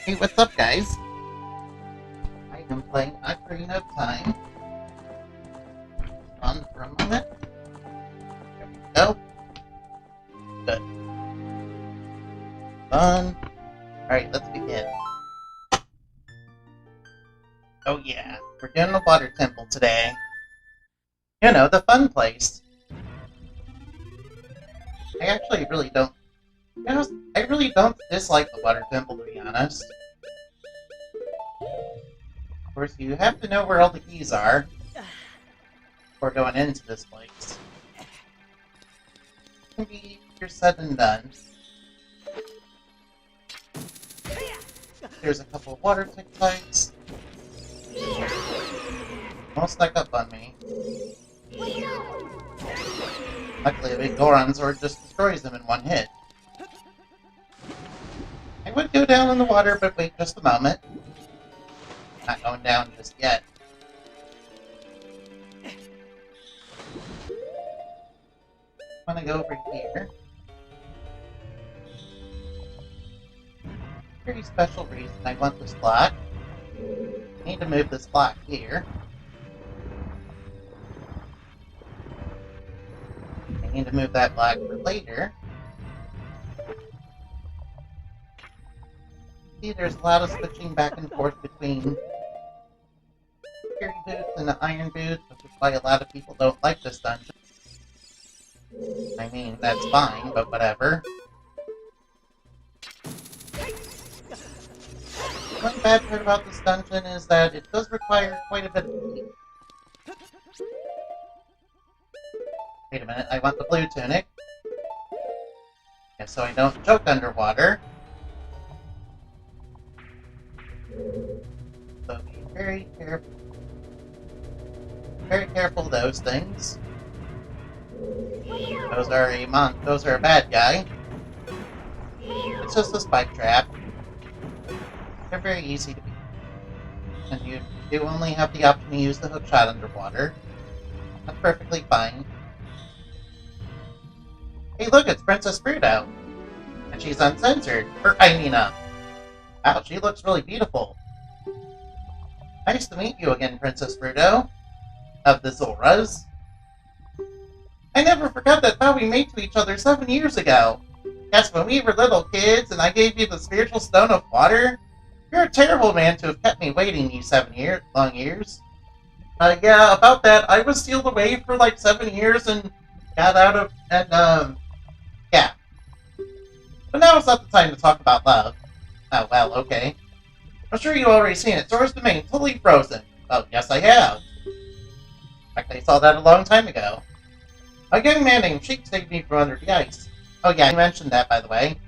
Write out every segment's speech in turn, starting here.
Hey, what's up, guys? I am playing Ocarina of Time. On for a moment. There we go. Good. Fun. Alright, let's begin. Oh yeah, we're doing the water temple today. You know, the fun place. I actually really don't... I really don't dislike the water temple, to be honest. Of course, you have to know where all the keys are before going into this place. It can be easier said than done. There's a couple of water tick-types. Won't stack up on me. Luckily, a big Goron sword just destroys them in one hit. I would go down in the water, but wait just a moment. Not going down just yet. I'm gonna go over here. Very special reason I want this block. I need to move this block here. I need to move that block for later. See, there's a lot of switching back and forth between Fury Boots and the Iron Boots, which is why a lot of people don't like this dungeon. I mean, that's fine, but whatever. One bad part about this dungeon is that it does require quite a bit of heat. Wait a minute, I want the blue tunic. Yeah, so I don't choke underwater. So be very careful. Very careful of those things. Those are a bad guy. It's just a spike trap. They're very easy to beat. And you do only have the option to use the hook shot underwater. That's perfectly fine. Hey look, it's Princess Fruto! And she's uncensored. Wow, she looks really beautiful. Nice to meet you again, Princess Fruto. Of the Zoras. I never forgot that vow we made to each other 7 years ago. Yes, when we were little kids and I gave you the spiritual stone of water. You're a terrible man to have kept me waiting these long years. Yeah, about that. I was sealed away for like 7 years and got out of... yeah. But now it's not the time to talk about love. Oh, well, okay. I'm sure you've already seen it. Zora's domain, totally frozen. Oh, yes, I have. In fact, I saw that a long time ago. A young man named Sheik saved me from under the ice. Oh, yeah, you mentioned that, by the way.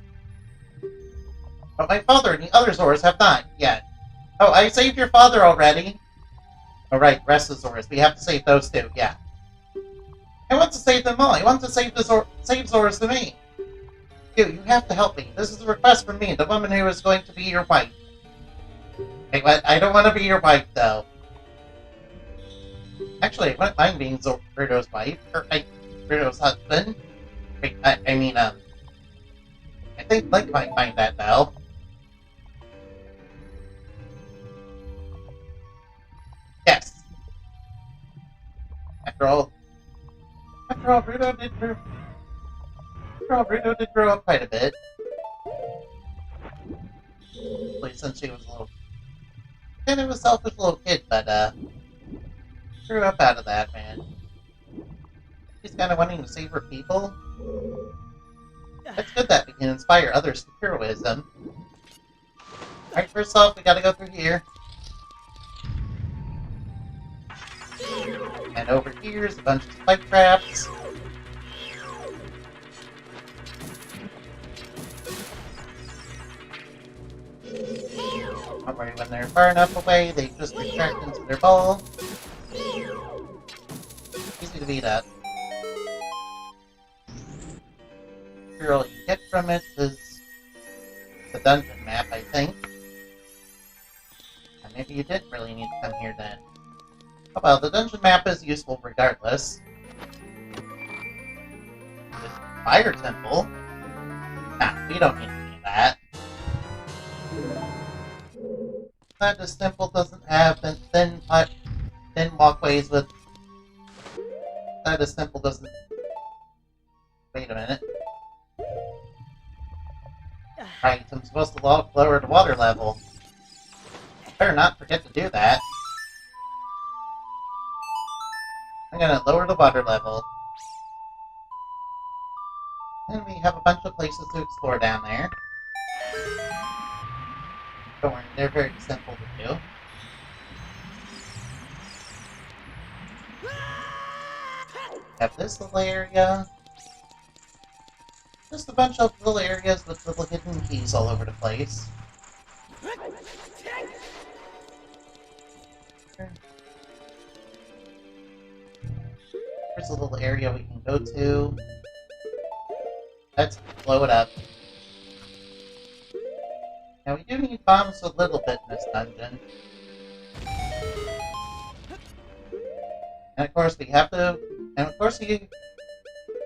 But my father and the other Zoras have not yet. Oh, I saved your father already. Oh, right, rest of the Zoras. We have to save those two, yeah. I want to save them all. I want to save Zoras to me. You have to help me. This is a request from me, the woman who is going to be your wife. Wait, what? I don't want to be your wife, though. Actually, I wouldn't mind being Fruto's wife. Or, Fruto's husband. Wait, I think Link might find that, though. Yes. After all, Fruto did grow up quite a bit. At least since she was a little... kind of a selfish little kid, but, grew up out of that, man. She's kind of wanting to save her people. It's good that we can inspire others to heroism. Alright, first off, we gotta go through here. And over here's a bunch of spike traps. Don't worry, when they're far enough away, they just retract into their ball. Easy to beat up. All you get from it is the dungeon map, I think. And maybe you didn't really need to come here then. Oh well, the dungeon map is useful regardless. The fire temple? Nah, we don't need any of that. Glad this temple doesn't have thin walkways with... Glad this temple doesn't... Wait a minute. Right, I'm supposed to lower the water level. Better not forget to do that. I'm gonna lower the water level. And we have a bunch of places to explore down there. Don't worry, they're very simple to do. Have this little area. Just a bunch of little areas with little hidden keys all over the place. Here's a little area we can go to. Let's blow it up. Now we do need bombs a little bit in this dungeon. And of course we have to... And of course you...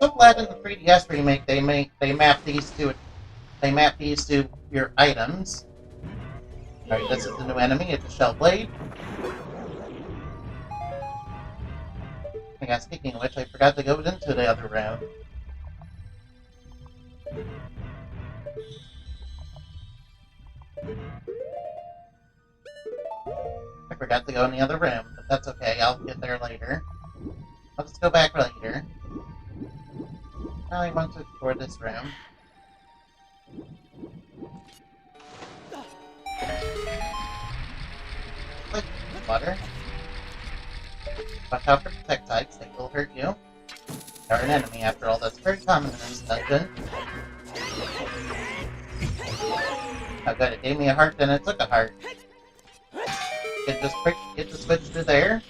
So glad in the 3DS remake they map these to your items. Alright, this is the new enemy, it's a shell blade. Yeah, speaking of which, I forgot to go into the other room. I forgot to go in the other room, but that's okay, I'll get there later. I'll just go back later. Now I want to explore this room. Click water. Watch out for protect types, they will hurt you. They're an enemy after all, that's very common in this dungeon. Oh good, it gave me a heart, then it took a heart. Get the switch to there.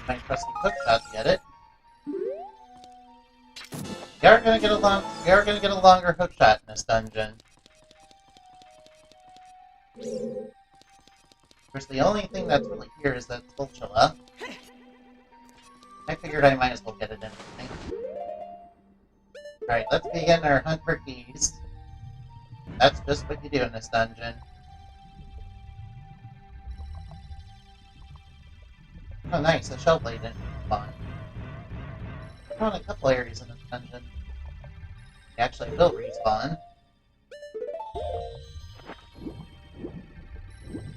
My trusty hook shot to get it. We are gonna get a longer hook shot in this dungeon. Of course, the only thing that's really here is that Spatula. I figured I might as well get it anyway. Alright, let's begin our hunt for keys. That's just what you do in this dungeon. Oh nice, a shell blade didn't spawn. I found a couple areas in this dungeon. They actually will respawn.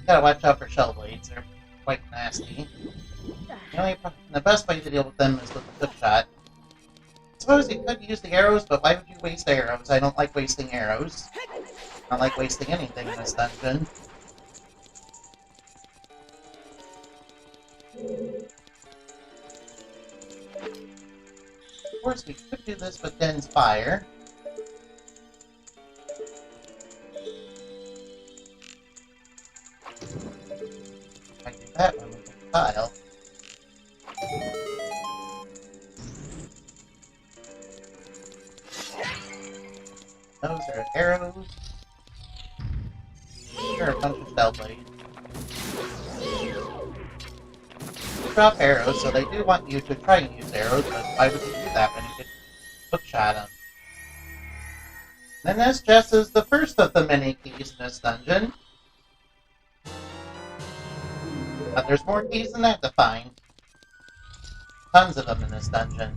Gotta watch out for shell blades, they're quite nasty. The best way to deal with them is with a hook shot. I suppose you could use the arrows, but why would you waste arrows? I don't like wasting arrows. I don't like wasting anything in this dungeon. Of course, we could do this with Den's fire. I do that one with the tile. Those are arrows. Here are a bunch of shell blades. Drop arrows, so they do want you to try and use arrows, but why would you do that when you could hookshot them? And this just is the first of the many keys in this dungeon. But there's more keys than that to find. Tons of them in this dungeon.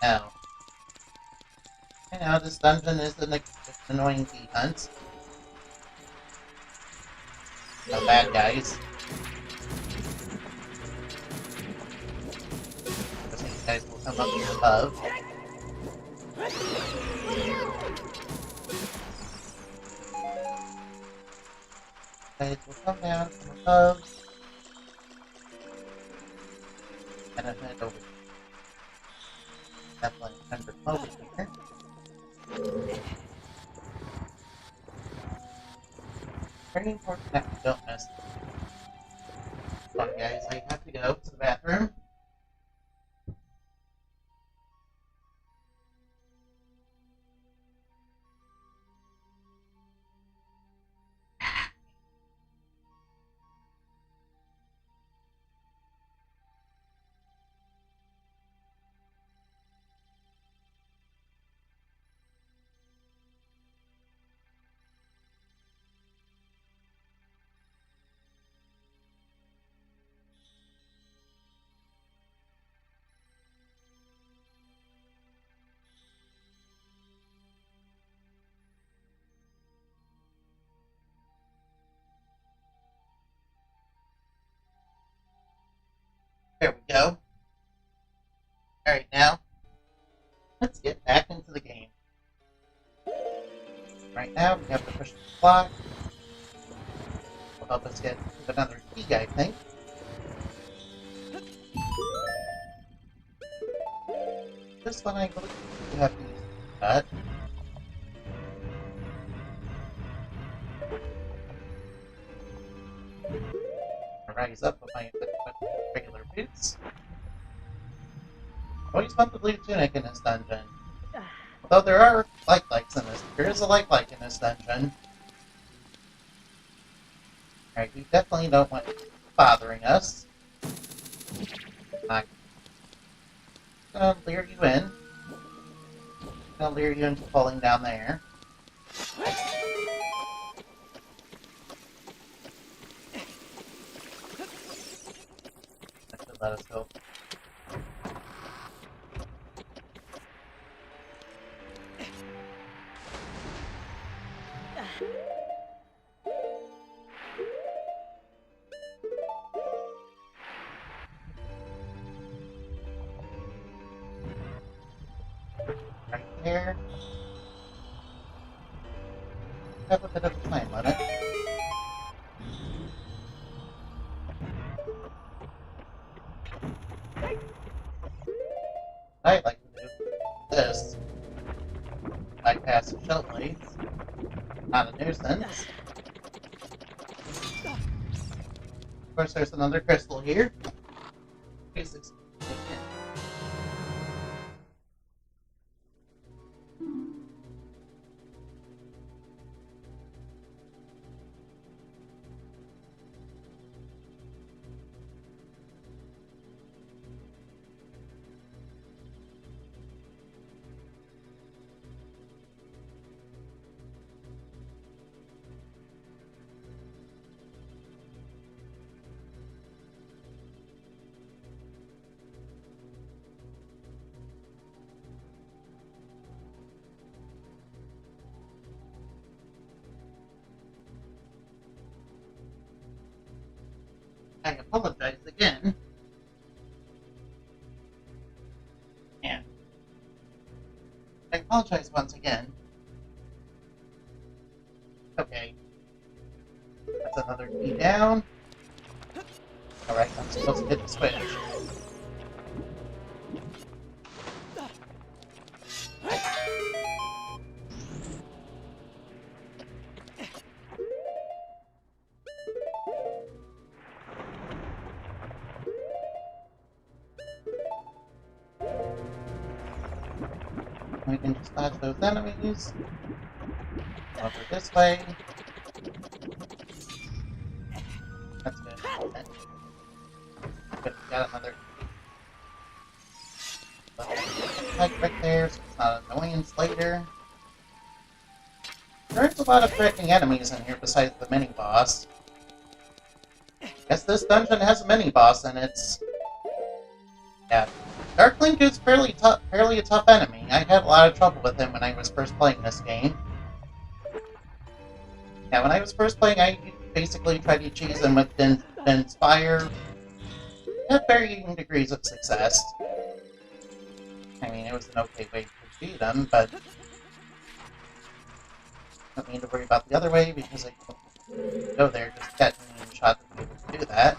Now, I know this dungeon is an annoying key hunt. No bad guys. Because these guys will come up from above. Guys will come down from above. And then head over. Definitely under over here. Very important that we don't mess. Come on, guys, I have to go to the bathroom. go. Alright, now, let's get back into the game. Right now, we have to push the clock. Will help us get to another key, I think. This one, I believe you have to use the cut. Rise up with my regular boots. Always want the blue tunic in this dungeon. Although there are lights in this. There is a light in this dungeon. Alright, we definitely don't want it bothering us. I'm gonna lure you in. I'm gonna lure you into falling down there. That should let us go. Right there. Have a bit of a time limit. I'd like to do this. Bypass the shell blades. Not a nuisance. Of course, there's another crystal here. Physics. I apologize again. And I apologize once again. Okay. That's another key down. Alright, I'm supposed to hit the switch. We can just dodge those enemies. Over this way. That's good. Okay. Good, we got another light right there, so it's not an annoyance later. There's a lot of threatening enemies in here besides the mini-boss. Guess this dungeon has a mini-boss and it's... yeah. Dark Link is fairly a tough enemy. I had a lot of trouble with him when I was first playing this game. Yeah, when I was first playing, I basically tried to cheese him with Inspire. At varying degrees of success. I mean, it was an okay way to beat him, but... I don't need to worry about the other way, because I can go there, just get me shot to be able to do that.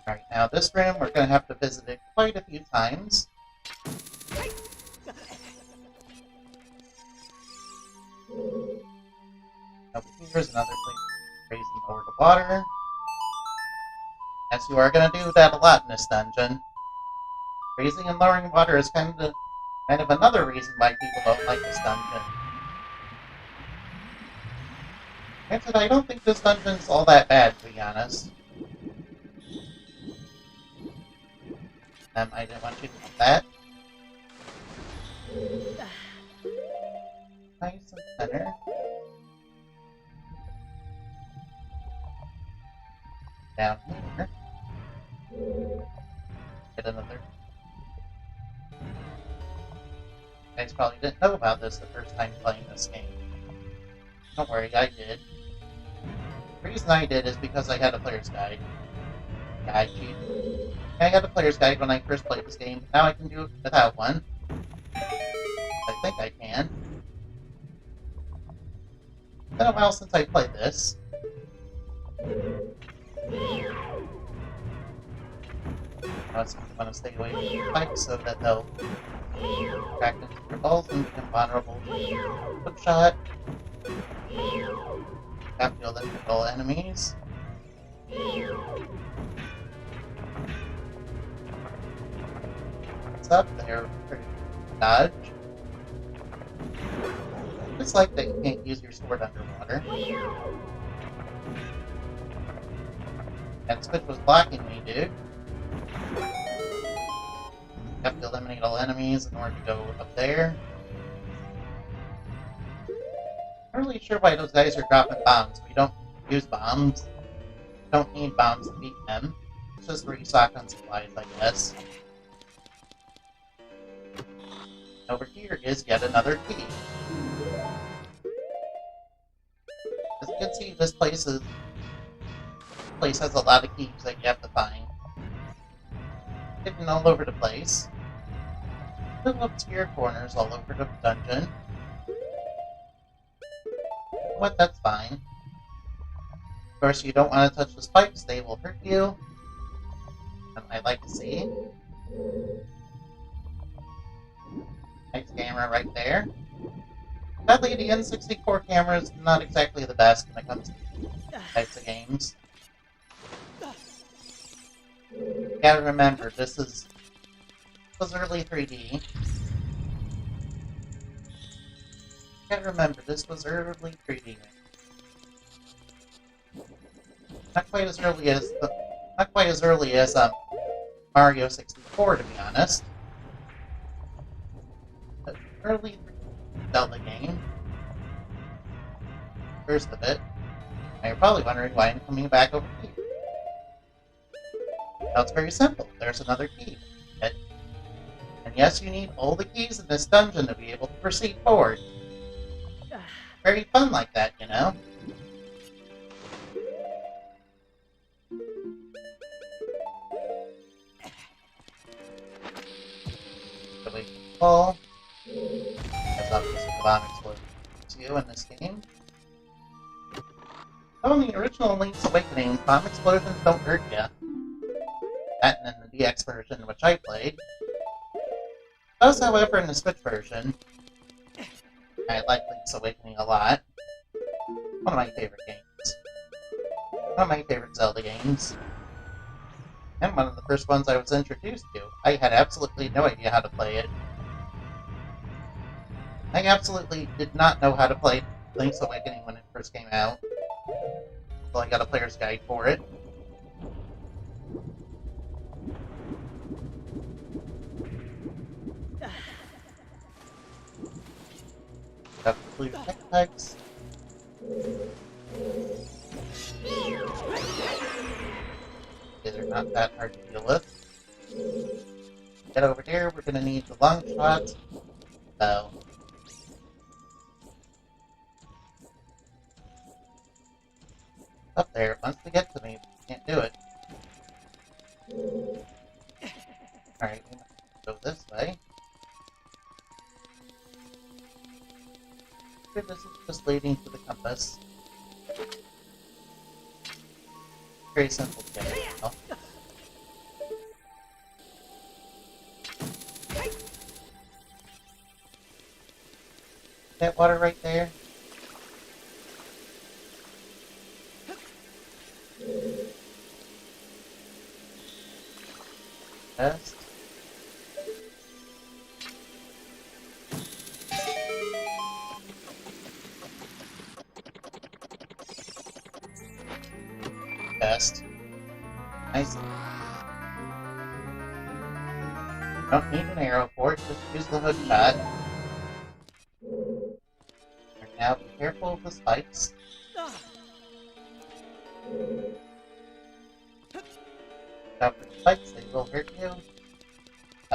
Alright, now this room, we're going to have to visit it quite a few times. Over here's another place to raise and lower the water. Yes, you are going to do that a lot in this dungeon. Raising and lowering water is kind of another reason why people don't like this dungeon. Granted, I don't think this dungeon's all that bad, to be honest. I didn't want you to do that. Nice and center. Down here. Get another. You guys probably didn't know about this the first time playing this game. Don't worry, I did. The reason I did is because I had a player's guide. guide sheet. I got a player's guide when I first played this game. Now I can do it without one. I think I can. It's been a while since I played this. I also want to stay away from the spikes so that they'll crack into your balls and become vulnerable to hook shot. Have to eliminate all enemies. What's up there? Dodge. It's like that you can't use your sword underwater. That switch was blocking me, dude. You have to eliminate all enemies in order to go up there. I'm not really sure why those guys are dropping bombs. We don't use bombs. We don't need bombs to beat them. It's just restock on supplies, I guess. Over here is yet another key. As you can see, this place has a lot of keys that you have to find. Hidden all over the place. Little obscure corners all over the dungeon. What? That's fine. Of course, you don't want to touch the spikes, they will hurt you. I'd like to see. Nice camera right there. Sadly, the N64 camera is not exactly the best when it comes to these types of games. You gotta remember, this was early 3D. You gotta remember, this was early 3D. Not quite as early as Mario 64, to be honest. But early Zelda game. First of it. Now you're probably wondering why I'm coming back over here. Now it's very simple. There's another key. And yes, you need all the keys in this dungeon to be able to proceed forward. Very fun like that, you know? The way you fall. That's obviously the bomb explosion you in this game. Oh, in the original Link's Awakening, bomb explosions don't hurt you. That and in the DX version, which I played. Those, however, in the Switch version, I like Link's Awakening a lot. One of my favorite games. One of my favorite Zelda games. And one of the first ones I was introduced to. I had absolutely no idea how to play it. I absolutely did not know how to play Link's Awakening when it first came out. So I got a player's guide for it. Got the blue tech packs. Okay, they're not that hard to deal with. Get over here, we're gonna need the long shot. So. Up there, it wants to get to me, but can't do it. Alright, go this way. This is just leading to the compass. Very simple to get it now. That water right there. Best. Best. Nice. Don't need an arrow for it, just use the hook shot. Now be careful of the spikes. Stop the spikes, they will hurt you.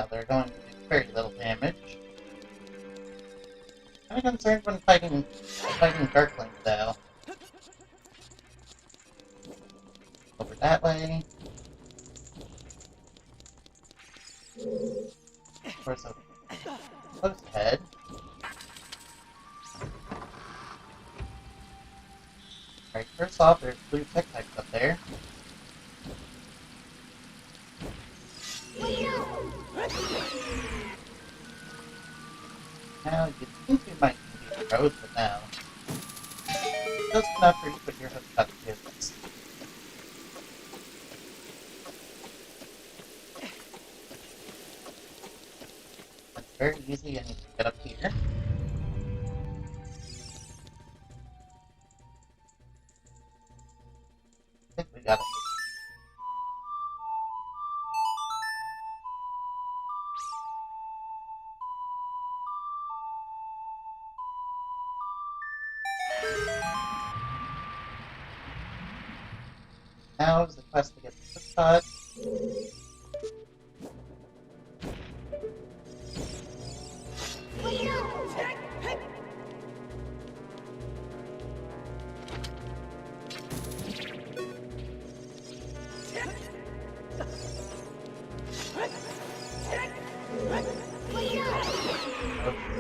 They're going to do very little damage. I'm concerned when fighting Dark Link, though. Over that way. Of course, a close head. Alright, first off, there's blue tic-tacs up there. Now, you'd think we might need the road, but no. Just enough for you to put your hook up to this. It's very easy, and you can get up here. I think we got it. Now is the quest to get the shot.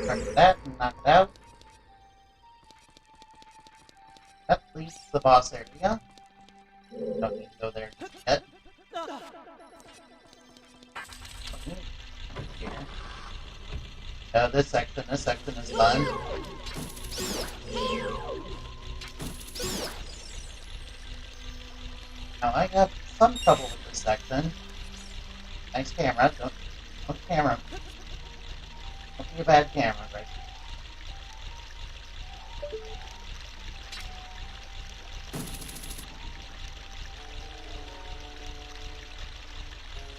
Start that and knock it out. That leads to the boss area. Don't need to go there yet. Here. This section is fun. Now I have some trouble with this section. Nice camera, don't camera. Don't be a bad camera, right?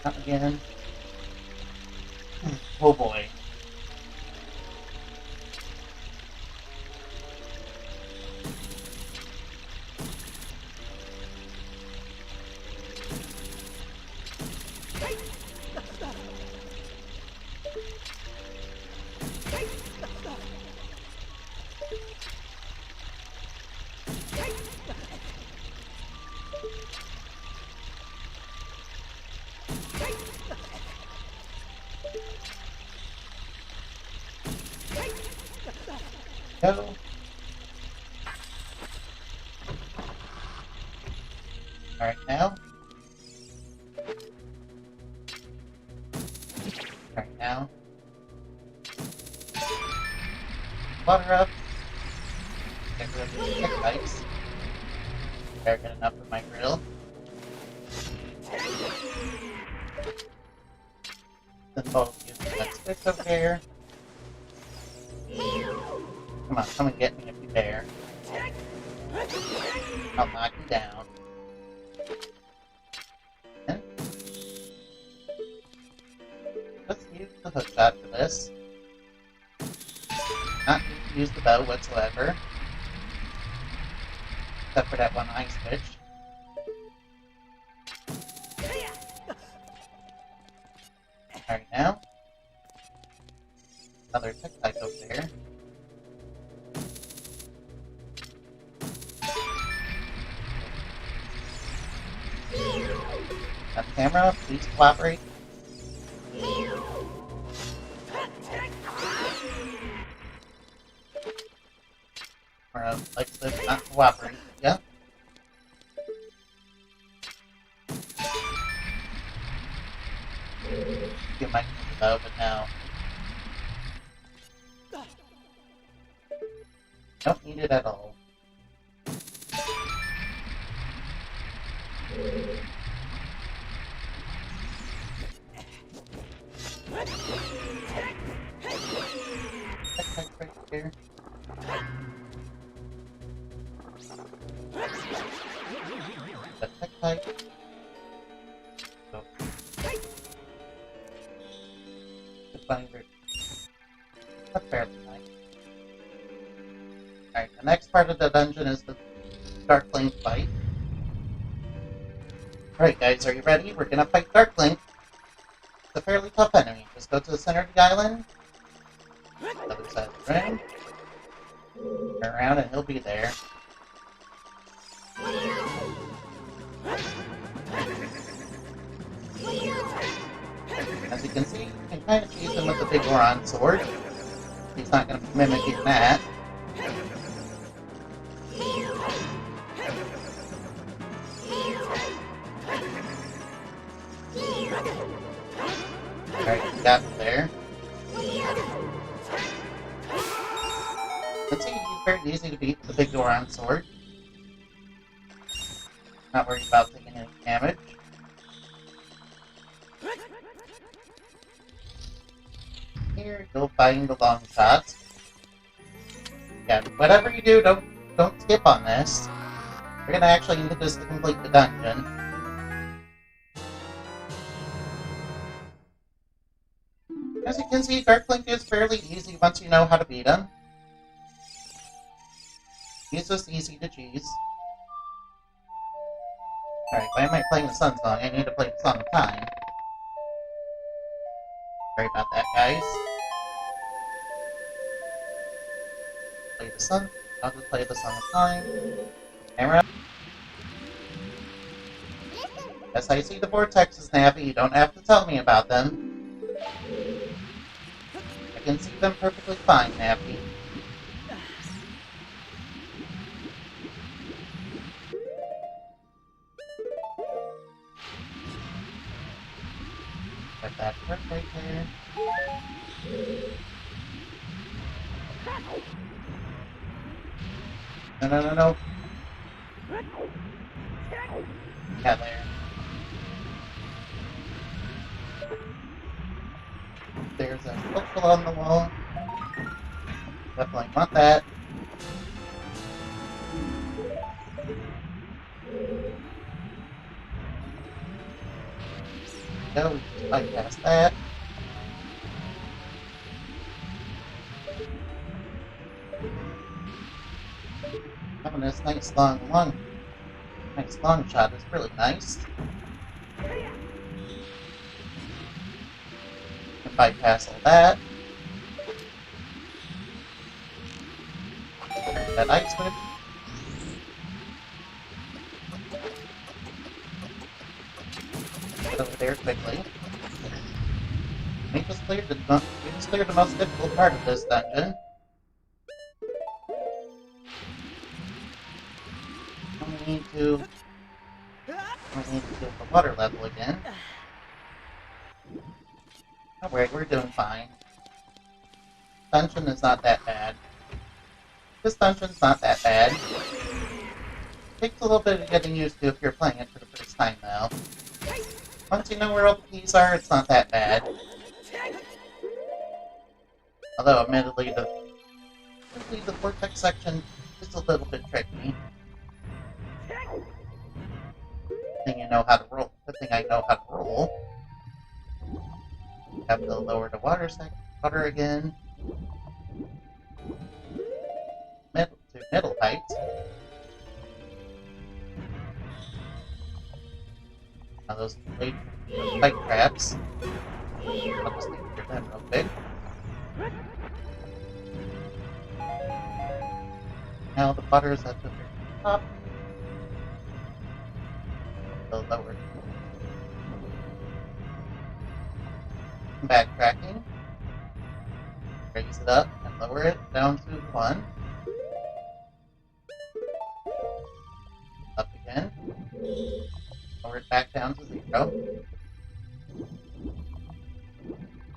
Not again. Oh boy. Go. Alright, now. Alright, now. Water up. Get rid of the tick bites. Better get enough with my grill. Then both use that switch over here. Come on, come and get me if you dare. I'll knock you down. And let's use the hook shot for this. Not need to use the bow whatsoever. Except for that one eye switch. Alright, now. Another tic-tac over there. Got the camera, please cooperate. Camera likes to not cooperate, yeah? You might need to know, but no. Don't need it at all. Right here. The tic-tac. So. It's funny, that's fairly nice. Alright, the next part of the dungeon is the Dark Link fight. Alright guys, are you ready? We're gonna fight Dark Link. It's a fairly tough enemy. Just go to the center of the island. Other side of the ring. Turn around and he'll be there. As you can see, you can kind of cheese him with big Goron sword. He's not going to be mimicking that. Alright, you got me there. Let's see, he's very easy to beat with the big Goron sword. Not worried about taking any damage. Here, go find the long shots. Yeah, whatever you do, don't skip on this. You're gonna actually need this to complete the dungeon. As you can see, Dark Link is fairly easy once you know how to beat him. He's just easy to cheese. Alright, why am I playing the Sun Song? I need to play the Song of Time. Sorry about that, guys. Play the Sun. I'll just play the Song of Time. Camera. Yes, I see the vortexes, Nappy. You don't have to tell me about them. I can see them perfectly fine, Nappy. Got that part right there. No. Yeah, there. There's a sculpture on the wall. Definitely want that. No, we just bypass that. Having this nice long shot is really nice. Can bypass all that. That ice whip. Get over there quickly. We just cleared the most difficult part of this dungeon. We need to get the water level again. Don't worry, we're doing fine. Dungeon is not that bad. This dungeon's not that bad. Takes a little bit of getting used to if you're playing it for the first time, though. Once you know where all the keys are, it's not that bad. Although, admittedly, the vortex section is a little bit tricky. Good thing I know how to roll. Have to lower the water again. Middle height. Now those spike traps. I'll just need to get them real quick. Now the butter is at the very top. So lower. Backtracking. Raise it up and lower it down to 1. Up again. Lower it back down to 0.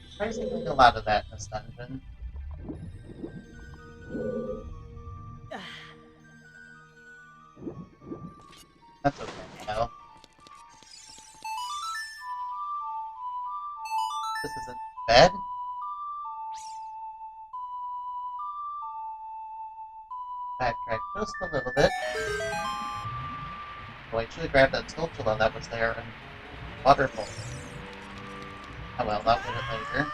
Surprisingly a lot of that in this dungeon. That's okay, though. This isn't bad. Backtrack just a little bit. Oh, I should have grabbed that sculpture that was there and waterfall. Oh well, I'll get it later.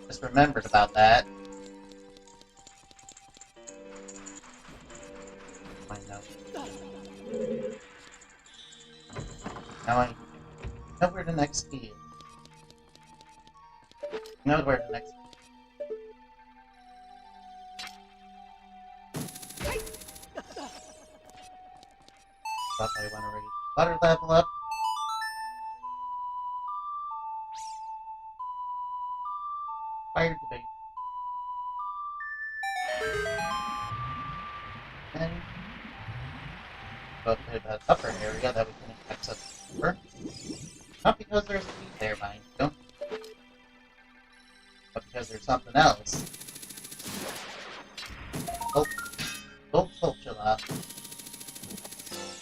Just remembered about that. I know. Now I know where the next key is. Know where the next key is. Thought I want to raise water level up. Fire the big. And go to the upper area that we can access before. Not because there's a key there, mind you, but because there's something else. Gold Cultula.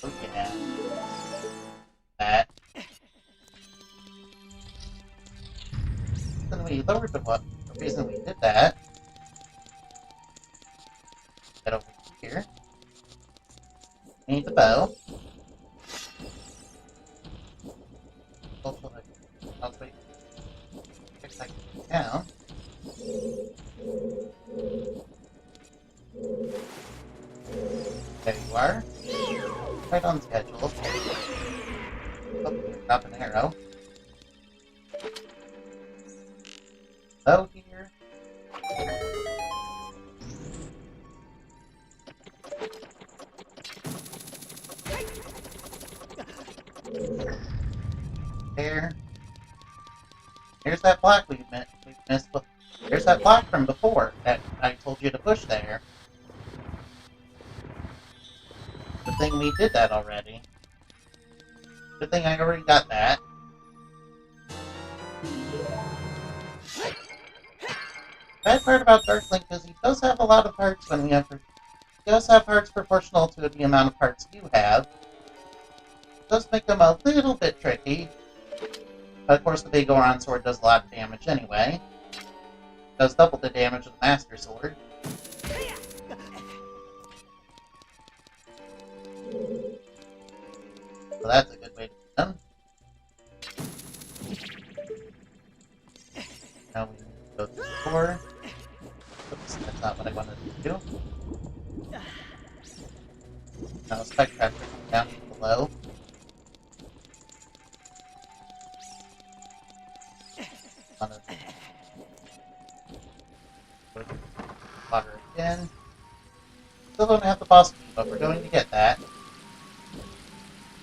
Oh yeah. That. Then we lowered the reason we did that. Get over here. We need the bow. Cultula. I'll wait. 6 seconds down. There you are. Right on schedule. Oh, drop an arrow. Bow here. There. There's that block we missed. There's that block from before that I told you to push there. Good thing we did that already. Good thing I already got that. Bad part about Dark Link is he does have a lot of hearts when we have. He does have hearts proportional to the amount of hearts you have. It does make them a little bit tricky. But of course the big Goron sword does a lot of damage anyway. It does double the damage of the Master Sword. So that's a good way to do them. Now we go through the door. Oops, that's not what I wanted to do. Now Spike Trapper comes down below. Water again. Still don't have the boss key, but we're going to get that.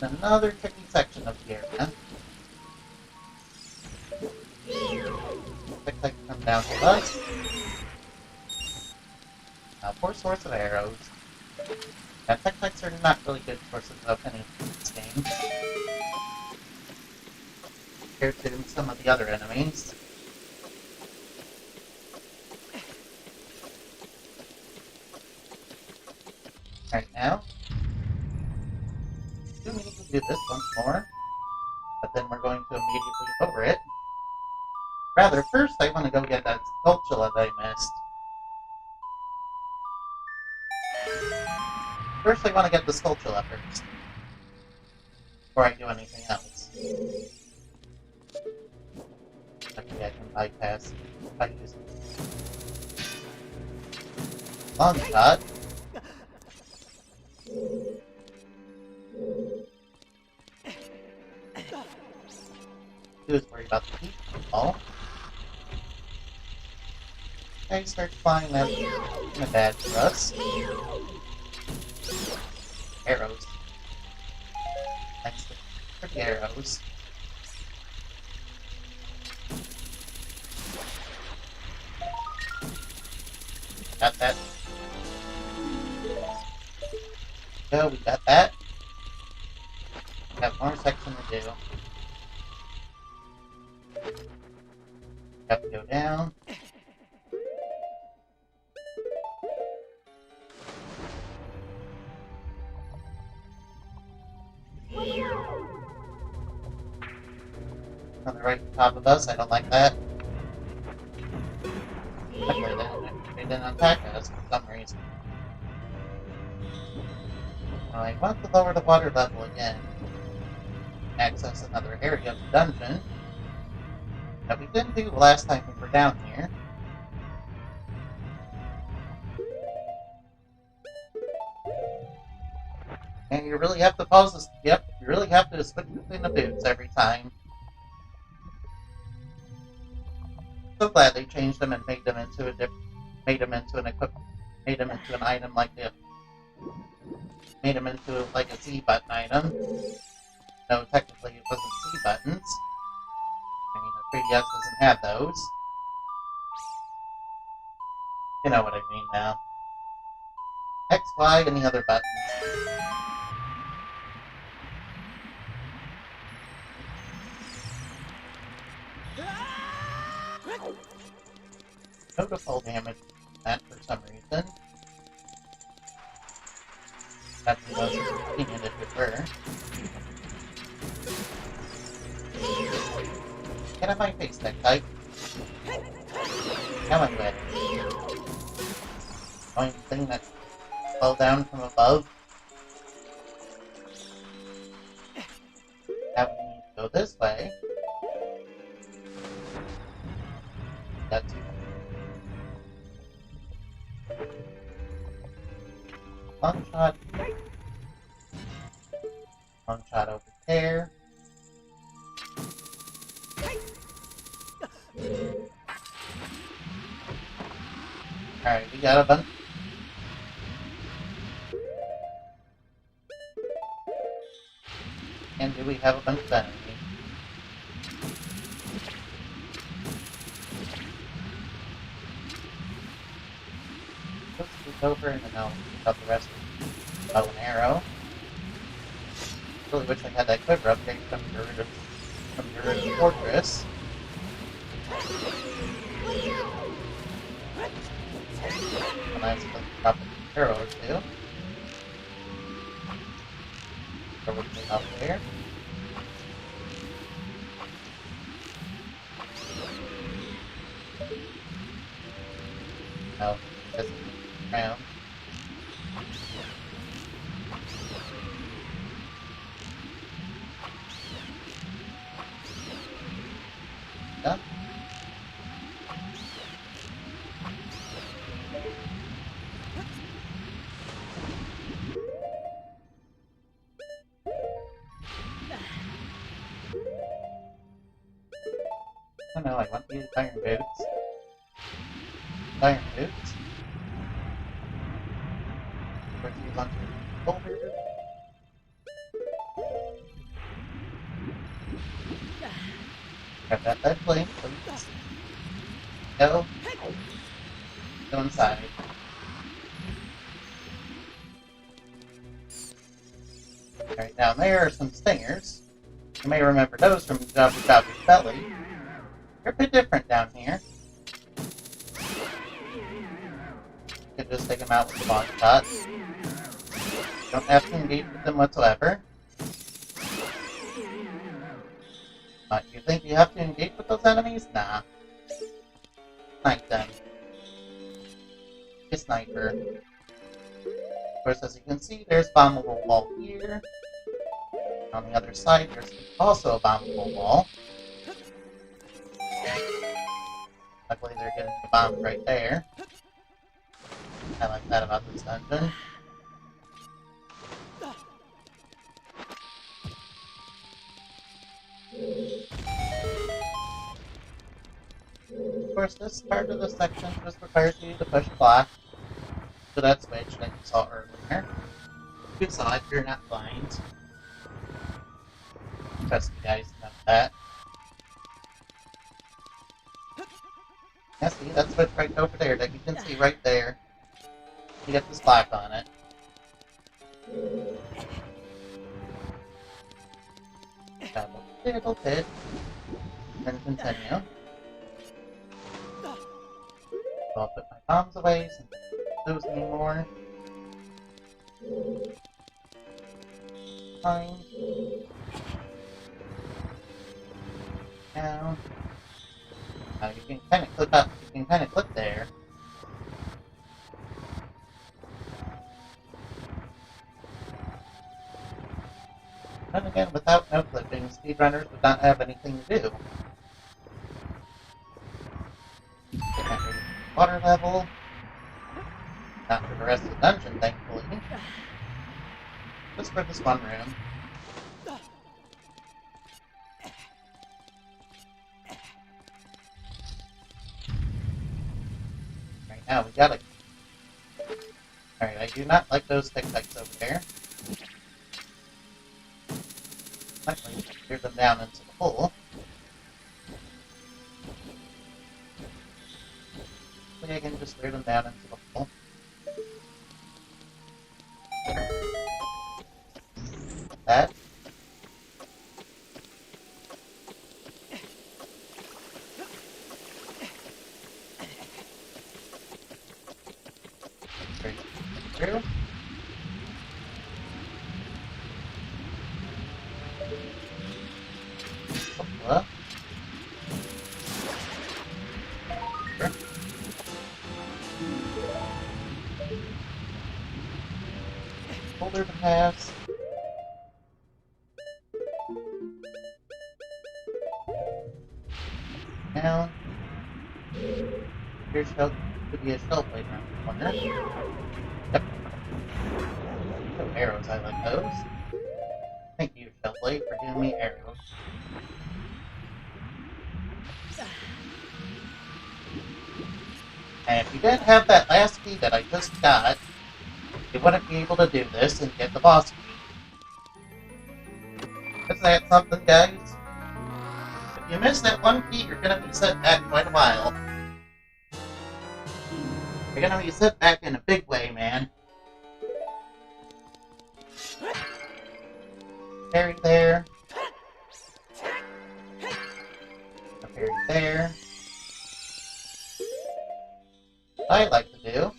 Another tricky section of the area. Looks like come down to us. Now, 4 sorts of arrows. Now, Tek-Teks are not really good sources of anything in this game. Compared to some of the other enemies. Right now. We need to do this once more. But then we're going to immediately over it. Rather, first I want to go get that Skulltula that I missed. First I want to get the Skulltula first. Before I do anything else. Okay, I can bypass by using long shot. Do is worry about the heat ball. Okay, start flying that kind of bad for us. Arrows. Thanks for the arrows. Got that. Go, we got that. Got more section to do. Have to go down. On the right top of us, I don't like that. Okay, they didn't attack us for some reason. I want to lower the water level again. Access another area of the dungeon that we didn't do last time we were down here. And you really have to pause this. Yep, you really have to switch between the boots every time. So glad they changed them and made them into an item like this. Made them into like a C button item. No, technically it wasn't C buttons. I mean, the 3DS doesn't have those. You know what I mean now. X, Y, any other buttons. Notable damage from that for some reason. That was looking at it with her. Get on my face, that type. Come on, away. Only thing that fell down from above. Now we need to go this way. That's long shot. Long shot over there. Alright, we got a bunch. And do we have a bunch of enemies? Let's move over and then I'll pick up the rest of the bow and arrow. Really wish I had that quiver upgrade from your fortress. And I still drop a arrow or two. So we'll clean up there. No, it doesn't move around. Done. Oh no, I want these iron boots. Iron boots. Put these onto your shoulders. Grab that bed plate, please. Go. Go inside. Alright, down there are some stingers. You may remember those from Jabba Jabba's belly. They're a bit different down here. You can just take them out with a long shot. You don't have to engage with them whatsoever. You think you have to engage with those enemies? Nah. Snipe them. A sniper. Of course, as you can see, there's a bombable wall here. On the other side, there's also a bombable wall. Luckily, they're getting the bomb right there. I like that about this dungeon. Of course, this part of the section just requires you to push block to that switch that you saw earlier. You saw it, you're not blind. Trust me, guys, know that. Yeah, see, that switch right over there that you can see right there. You get this block on it. Got a little bit. Then continue. So I'll put my bombs away since I don't lose anymore. Fine. Down. Now you can kind of click up. You can kind of click there. And again, without no clipping, speedrunners would not have anything to do. Can't reach the water level. Not for the rest of the dungeon, thankfully. Just for this one room. Right now, we gotta... Alright, I do not like those stick spikes over there. Luckily, clear them down into the hole. Maybe I can just throw them down into the hole. That. Through. What? Sure. Boulder to pass. Down. Here's shell. Could be a shell blade around the corner. Yep. No arrows, I like those. Thank you, shell blade, for giving me arrows. And if you didn't have that last key that I just got, you wouldn't be able to do this and get the boss key. Isn't that something, guys? If you miss that one key, you're going to be set back quite a while. You're going to be set back in a big way, man. Parry there. A parry there. What I like to do.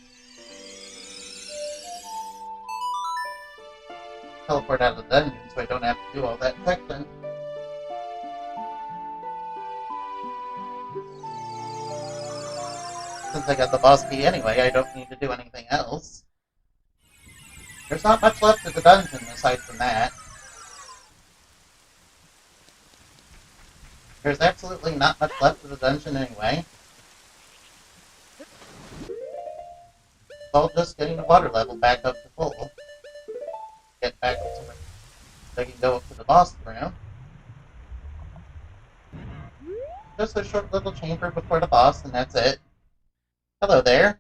Teleport out of the dungeon so I don't have to do all that section. Since I got the boss key anyway, I don't need to do anything else. There's not much left of the dungeon aside from that. There's absolutely not much left of the dungeon anyway. It's all just getting the water level back up to full. Get back to where they can go up to the boss room. Just a short little chamber before the boss, and that's it. Hello there.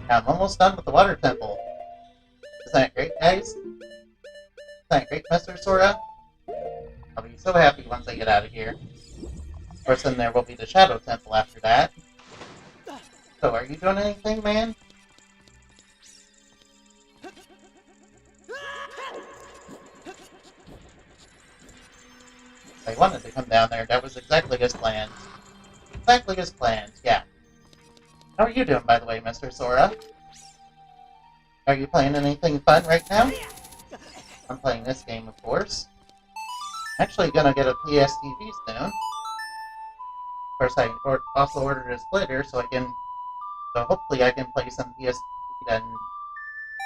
Now I'm almost done with the water temple. Isn't that great, guys? Isn't that great, Mr. Sora? I'll be so happy once I get out of here. Of course, then there will be the Shadow Temple after that. So, are you doing anything, man? I wanted to come down there. That was exactly as planned. Exactly as planned, yeah. How are you doing, by the way, Mr. Sora? Are you playing anything fun right now? I'm playing this game, of course. I'm actually gonna get a PS TV soon. Of course, I also ordered a splitter, so hopefully I can play some PS and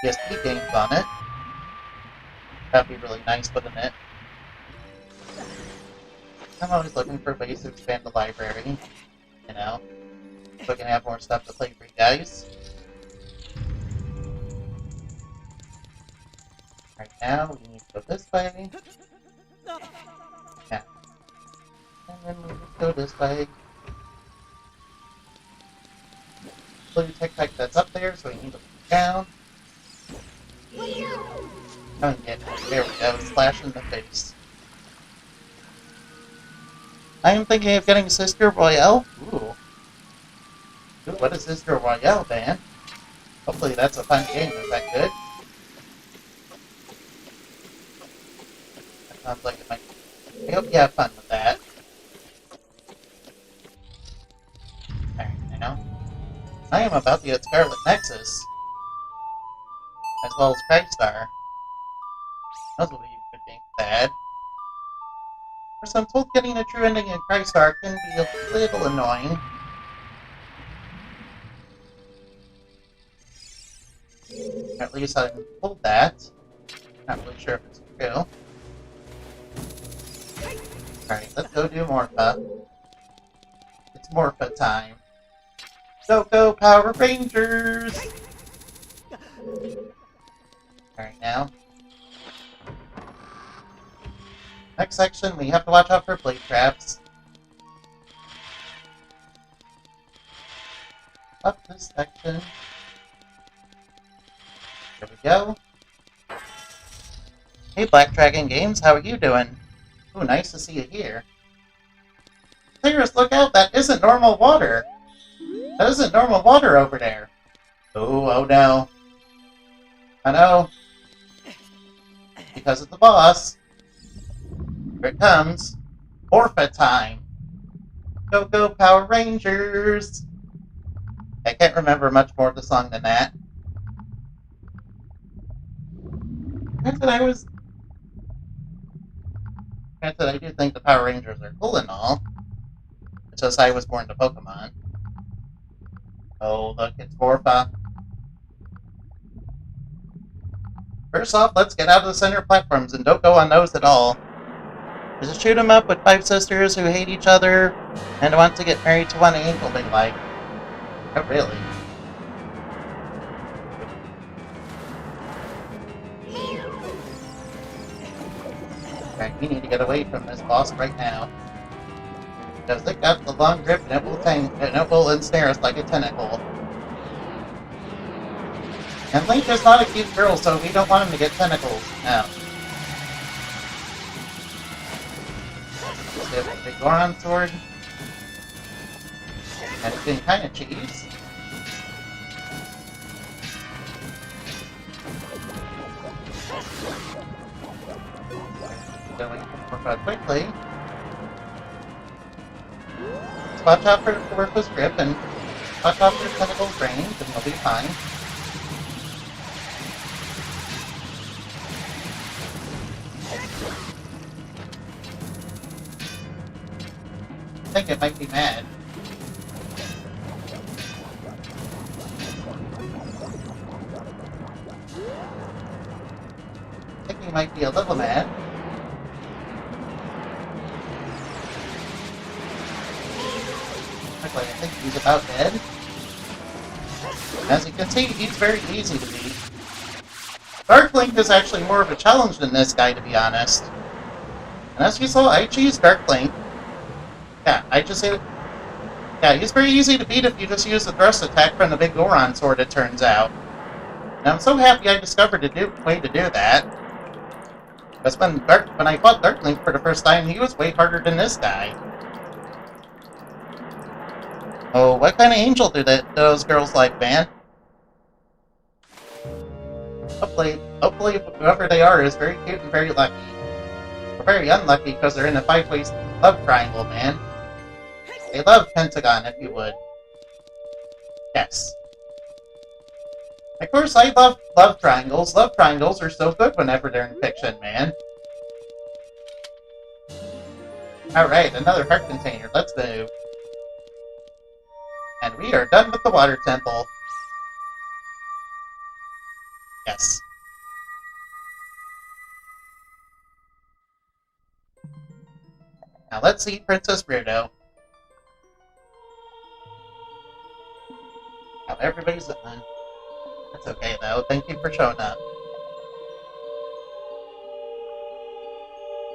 PSP games on it. That'd be really nice, wouldn't it? I'm always looking for ways to expand the library, you know, so I can have more stuff to play for you guys. Right now, we need to go this way. Yeah. And then we just go this way. Blue tic-tac that's up there, so we need to put down. Oh, yeah. There we go, slash in the face. I am thinking of getting Sister Royale. Ooh. Ooh, what is Sister Royale, man? Hopefully that's a fun game. Is that good? That sounds like it might. I hope you have fun with that. Alright, now. I am about to get Scarlet Nexus. As well as Crystar. Those will be good things bad. For some told getting a true ending in Crystar can be a little annoying. At least I'm told that. Not really sure if it's true. Alright, let's go do Morpha. It's Morpha time. Go Power Rangers! Alright, now. Next section, we have to watch out for blade traps. Up this section. There we go. Hey, Black Dragon Games, how are you doing? Ooh, nice to see you here. Cyrus, look out! That isn't normal water! That isn't normal water over there. Oh no. I know. Because of the boss. Here it comes. Forfeit time. Go, go, Power Rangers! I can't remember much more of the song than that. Granted, I do think the Power Rangers are cool and all. It's just I was born to Pokemon. Oh, look, it's Borfa. First off, let's get out of the center platforms and don't go on those at all. There's a shoot 'em up with 5 sisters who hate each other and want to get married to one angel they like. Oh, really? Alright, we need to get away from this boss right now. Because it got the long grip and it will ensnare us like a tentacle. And Link is not a cute girl, so we don't want him to get tentacles. No. Let's get a big Goron sword. And it's been kind of cheese. Going more quickly. Let's watch out for Worthless Grip and watch out for Tentacles range, and we'll be fine. I think it might be mad. I think he might be a little mad. Actually, I think he's about dead. As you can see, he's very easy to beat. Dark Link is actually more of a challenge than this guy, to be honest. And as you saw, I choose Dark Link. Yeah, yeah, he's very easy to beat if you just use the thrust attack from the big Goron sword, it turns out. And I'm so happy I discovered a way to do that. Because when I fought Dark Link for the first time, he was way harder than this guy. Oh, what kind of angel do those girls like, man? Hopefully whoever they are is very cute and very lucky. Or very unlucky because they're in a 5-way love triangle, man. They love Pentagon, if you would. Yes. Of course, I love love triangles. Love triangles are so good whenever they're in fiction, man. Alright, another heart container. Let's move. And we are done with the water temple. Yes. Now let's see Princess Weirdo. Now everybody's done. That's okay though. Thank you for showing up.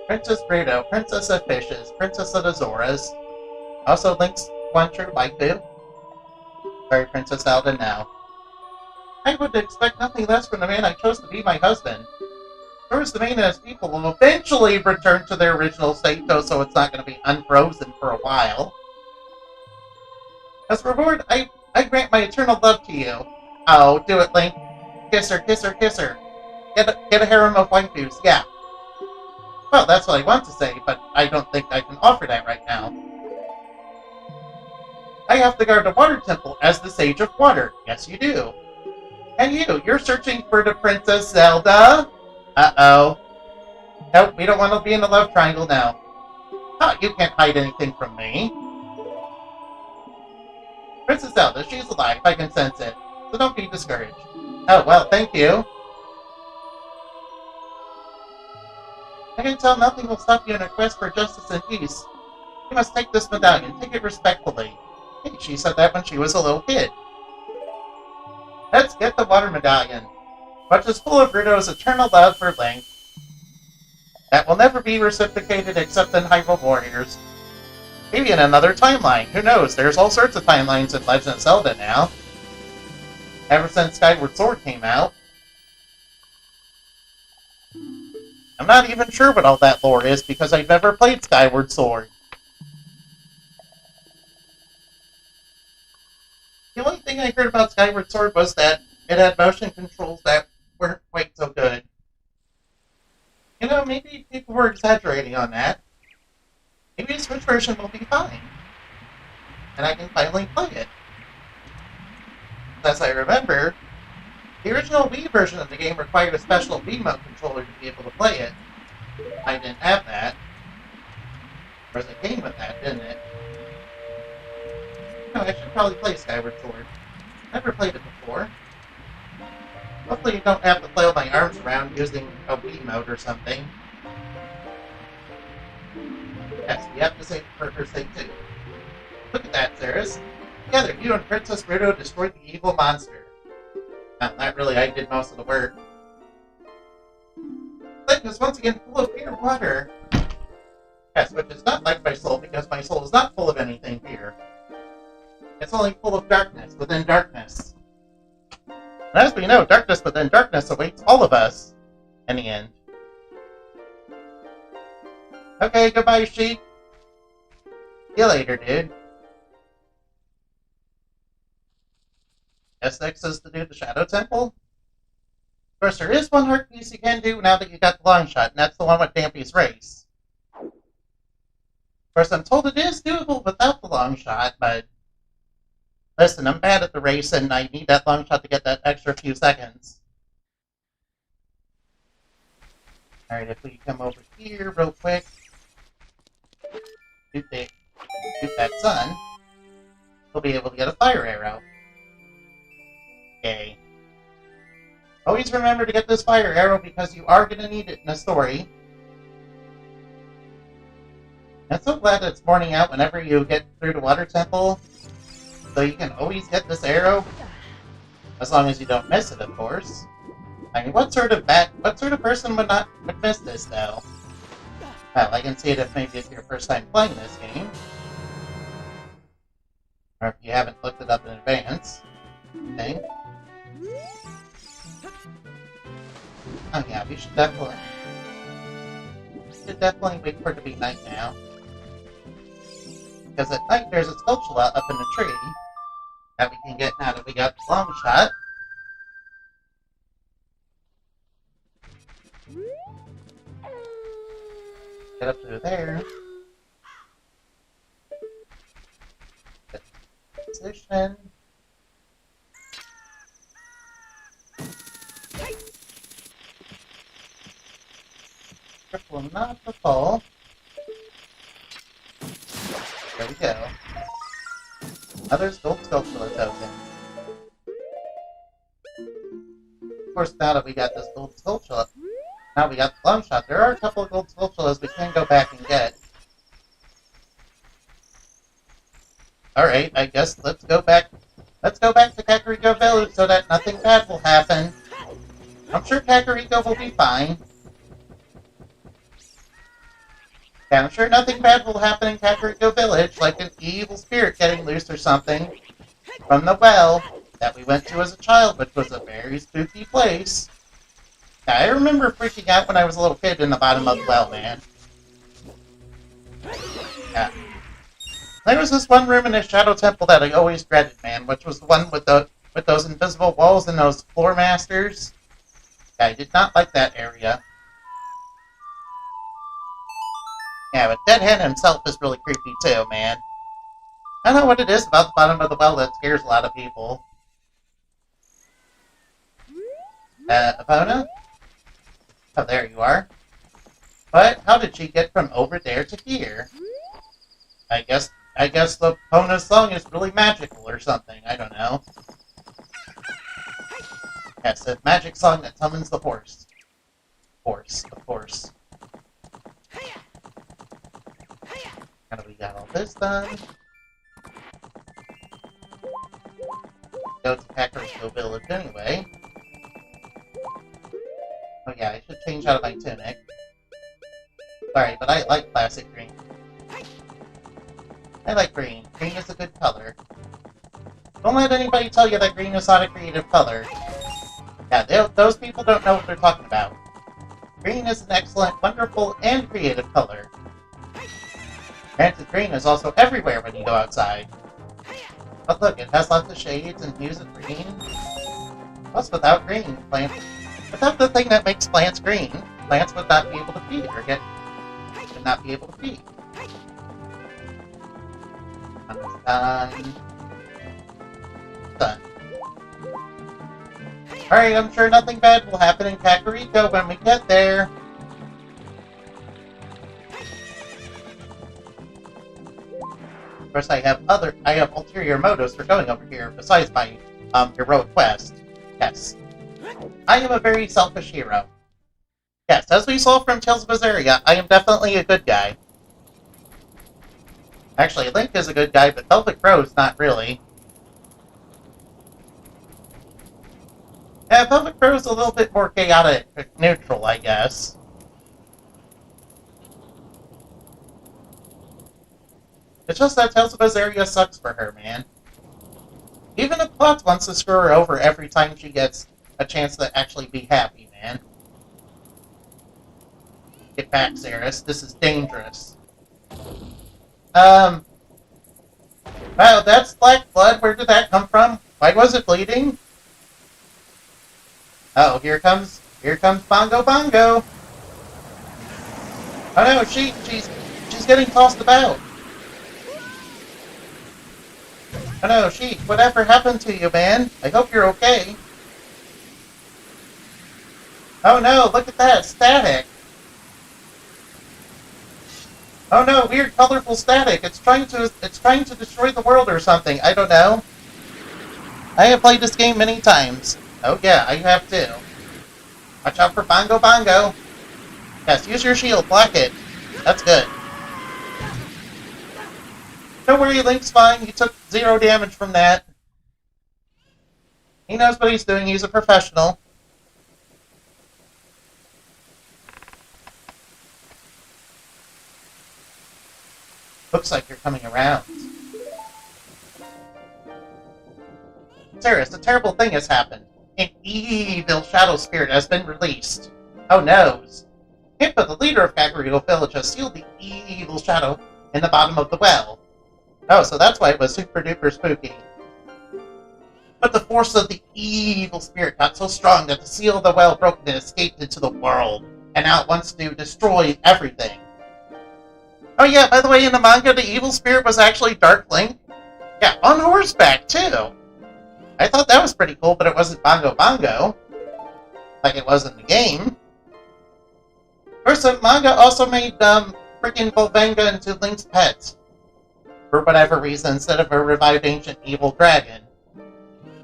Princess Weirdo, Princess of Fishes, Princess of the Zoras. Also Link's one true waifu. Sorry, Princess Zelda now. I would expect nothing less from the man I chose to be my husband. First, the man and his people will eventually return to their original state, though, so it's not going to be unfrozen for a while. As a reward, I grant my eternal love to you. Oh, do it, Link. Kiss her, kiss her, kiss her. Get a harem of waifus, yeah. Well, that's what I want to say, but I don't think I can offer that right now. I have to guard the water temple as the Sage of Water. Yes, you do. And you're searching for the Princess Zelda? Uh-oh. Nope, we don't want to be in a love triangle now. Oh, you can't hide anything from me. Princess Zelda, she's alive. I can sense it. So don't be discouraged. Oh, well, thank you. I can tell nothing will stop you in a quest for justice and peace. You must take this medallion. Take it respectfully. Hey, she said that when she was a little kid. Let's get the water medallion, which is full of Rudo's eternal love for Link. That will never be reciprocated except in Hyrule Warriors. Maybe in another timeline. Who knows? There's all sorts of timelines in Legend of Zelda now. Ever since Skyward Sword came out. I'm not even sure what all that lore is because I've never played Skyward Sword. The only thing I heard about Skyward Sword was that it had motion controls that weren't quite so good. You know, maybe people were exaggerating on that. Maybe the Switch version will be fine. And I can finally play it. As I remember, the original Wii version of the game required a special Wiimote controller to be able to play it. I didn't have that. Whereas it came with that, didn't it? No, I should probably play Skyward Sword. Never played it before. Hopefully you don't have to flail my arms around using a Wiimote or something. Yes, we have to save for her sake too. Look at that, Ceres. Together, you and Princess Ruto destroyed the evil monster. Not really, I did most of the work. The lake is once again full of pure water. Yes, which is not like my soul, because my soul is not full of anything pure. It's only full of darkness within darkness. And as we know, darkness within darkness awaits all of us in the end. Okay, goodbye, sheep. See you later, dude. Guess next is to do the Shadow Temple. Of course, there is one heart piece you can do now that you got the long shot, and that's the one with Dampy's race. Of course, I'm told it is doable without the long shot, but listen, I'm bad at the race, and I need that long shot to get that extra few seconds. Alright, if we come over here real quick, shoot that sun, we'll be able to get a fire arrow. Okay. Always remember to get this fire arrow because you are going to need it in a story. I'm so glad it's morning out whenever you get through the water temple, so you can always get this arrow, as long as you don't miss it, of course. I mean, what sort of person would miss this, though? Well, I can see it if maybe it's your first time playing this game, or if you haven't looked it up in advance. Okay. Oh yeah, we should definitely wait for it to be night now. Because at night there's a sculptula up in the tree that we can get now that we got the long shot. Get up through there. Get position. Careful not to fall. There we go. Now there's gold sculptula token. Of course, now that we got this gold sculptula, now we got the long shot, there are a couple of gold sculptulas we can go back and get. Alright, I guess let's go back to Kakariko Village so that nothing bad will happen. I'm sure Kakariko will be fine. Yeah, I'm sure nothing bad will happen in Kakariko Village, like an evil spirit getting loose or something from the well that we went to as a child, which was a very spooky place. Yeah, I remember freaking out when I was a little kid in the bottom of the well, man. Yeah. There was this one room in the Shadow Temple that I always dreaded, man, which was the one with those invisible walls and those floor masters. Yeah, I did not like that area. Yeah, but Dead Hand himself is really creepy too, man. I don't know what it is about the bottom of the well that scares a lot of people. Epona? Oh, there you are. But how did she get from over there to here? I guess the Epona's song is really magical or something. I don't know. Yes, a magic song that summons the horse. Of course. Now we got all this done. Go to Kakariko Village anyway. Oh yeah, I should change out of my tunic. Sorry, but I like classic green. I like green. Green is a good color. Don't let anybody tell you that green is not a creative color. Yeah, those people don't know what they're talking about. Green is an excellent, wonderful, and creative color. Granted, green is also everywhere when you go outside. But look, it has lots of shades and hues of green. Plus, without green, plants... Without the thing that makes plants green, plants would not be able to feed, or would not be able to feed. Done. Done. Alright, I'm sure nothing bad will happen in Kakariko when we get there. Of course, I have ulterior motives for going over here, besides my, heroic quest. Yes. I am a very selfish hero. Yes, as we saw from Tales of Berseria, I am definitely a good guy. Actually, Link is a good guy, but Velvet Crow's not really. Yeah, Velvet Crow's a little bit more chaotic, neutral, I guess. It's just that Tales of Berseria sucks for her, man. Even if Plot wants to screw her over every time she gets a chance to actually be happy, man. Get back, Xeris. This is dangerous. Wow, that's black blood. Where did that come from? Why was it bleeding? Oh, here comes Bongo Bongo. Oh no, she's getting tossed about. Oh no, Sheik, whatever happened to you, man? I hope you're okay. Oh no, look at that, static. Oh no, weird colorful static. It's trying to destroy the world or something. I don't know. I have played this game many times. Oh yeah, I have too. Watch out for Bongo Bongo. Yes, use your shield, block it. That's good. Don't worry, Link's fine. He took 0 damage from that. He knows what he's doing. He's a professional. Looks like you're coming around. Xeris, a terrible thing has happened. An evil shadow spirit has been released. Oh noes. Hippa, the leader of Kakariko Village, has sealed the evil shadow in the bottom of the well. Oh, so that's why it was super duper spooky. But the force of the evil spirit got so strong that the seal of the well broke and escaped into the world. And now it wants to destroy everything. Oh yeah, by the way, in the manga, the evil spirit was actually Dark Link. Yeah, on horseback, too. I thought that was pretty cool, but it wasn't Bongo Bongo. Like it was in the game. Of course, the manga also made, freaking Volvenga into Link's pet. For whatever reason, instead of a revived ancient evil dragon.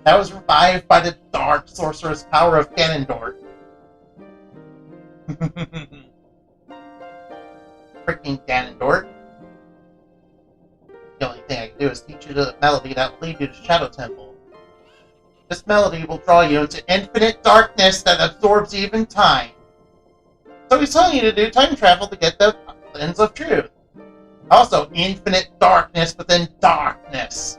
That was revived by the dark sorcerous power of Ganondorf. Freaking Ganondorf. The only thing I can do is teach you the melody that will lead you to Shadow Temple. This melody will draw you into infinite darkness that absorbs even time. So he's telling you to do time travel to get the lens of truth. Also, infinite darkness within darkness.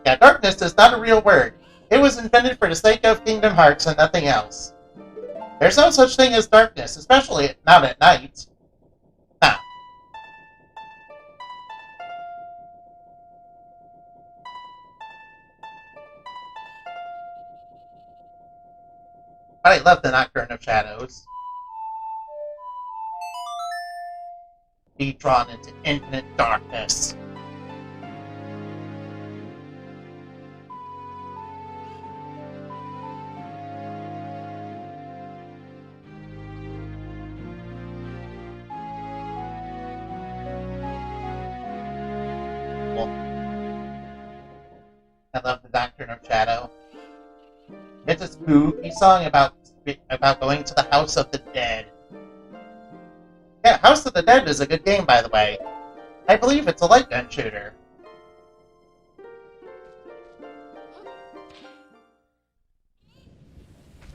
Yeah, darkness is not a real word. It was invented for the sake of Kingdom Hearts and nothing else. There's no such thing as darkness, especially not at night. Huh. But I love the Nocturne of Shadows. Be drawn into infinite darkness. I love the Doctrine of Shadow. It's a spooky song about going to the House of the Dead. Yeah, House of the Dead is a good game, by the way. I believe it's a light gun shooter.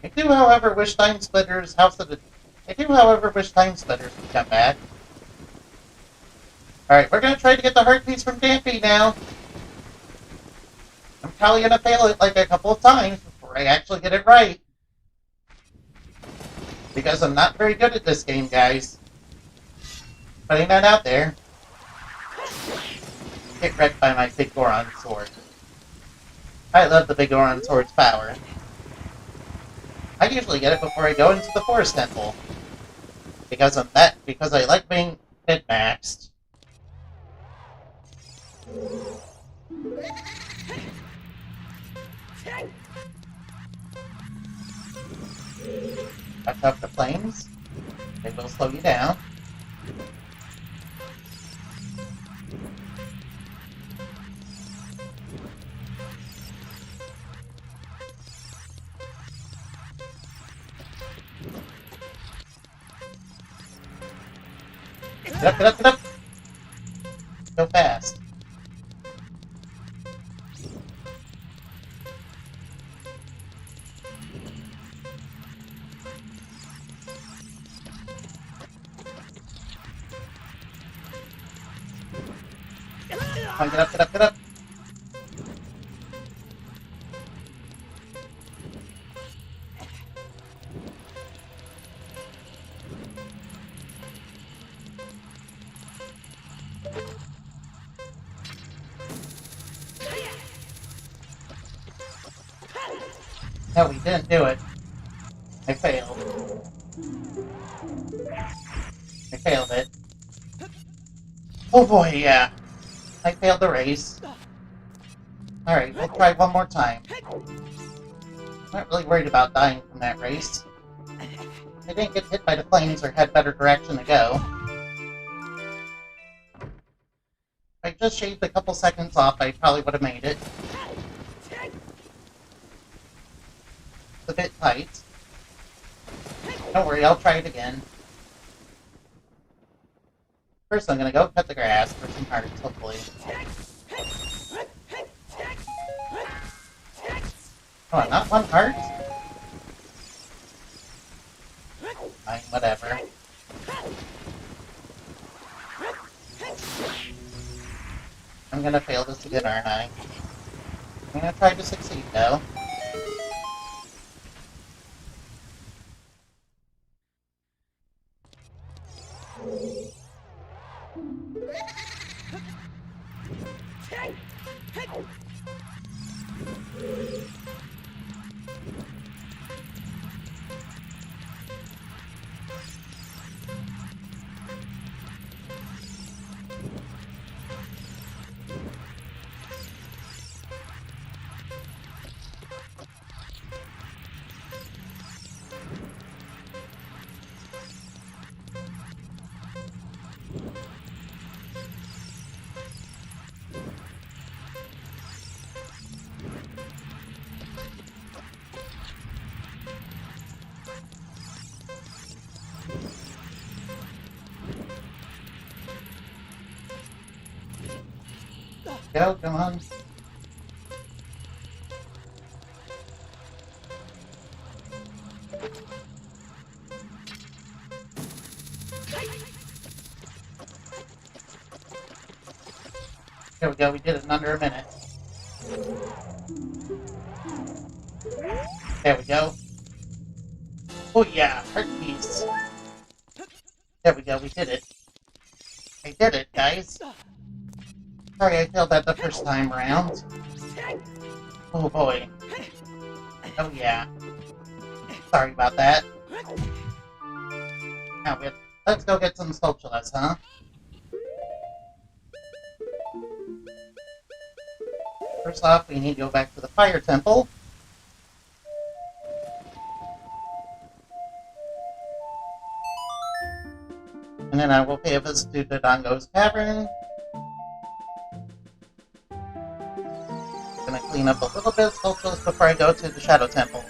I do, however, wish Time Splitters would come back. Alright, we're gonna try to get the heart piece from Dampy now. I'm probably gonna fail it like a couple of times before I actually get it right. Because I'm not very good at this game, guys. Putting that out there. Get wrecked by my big Goron sword. I love the big Oran Sword's power. I usually get it before I go into the Forest Temple. Because I like being min-maxed. Back up the flames. They will slow you down. Get up, get up, get up! Go fast. Come on, get up, get up, get up! No, we didn't do it. I failed. I failed it. Oh boy, yeah. I failed the race. Alright, we'll try one more time. I'm not really worried about dying from that race. If I didn't get hit by the flames or had better direction to go. If I just shaved a couple seconds off, I probably would have made it. It's a bit tight. Don't worry, I'll try it again. First, I'm gonna go cut the grass for some hearts, hopefully. Come on, not one heart? Fine, whatever. I'm gonna fail this again, aren't I? I'm gonna try to succeed, though. Go, come on. There we go, we did it in under a minute. There we go. Oh yeah, heart piece. There we go, we did it. I did it, guys. Sorry I failed that the first time around. Oh boy. Oh yeah. Sorry about that. Now let's go get some Skulltulas, huh? First off, we need to go back to the Fire Temple. And then I will pay a visit to Dodongo's Cavern. Gonna clean up a little bit of Skulltulas before I go to the Shadow Temple.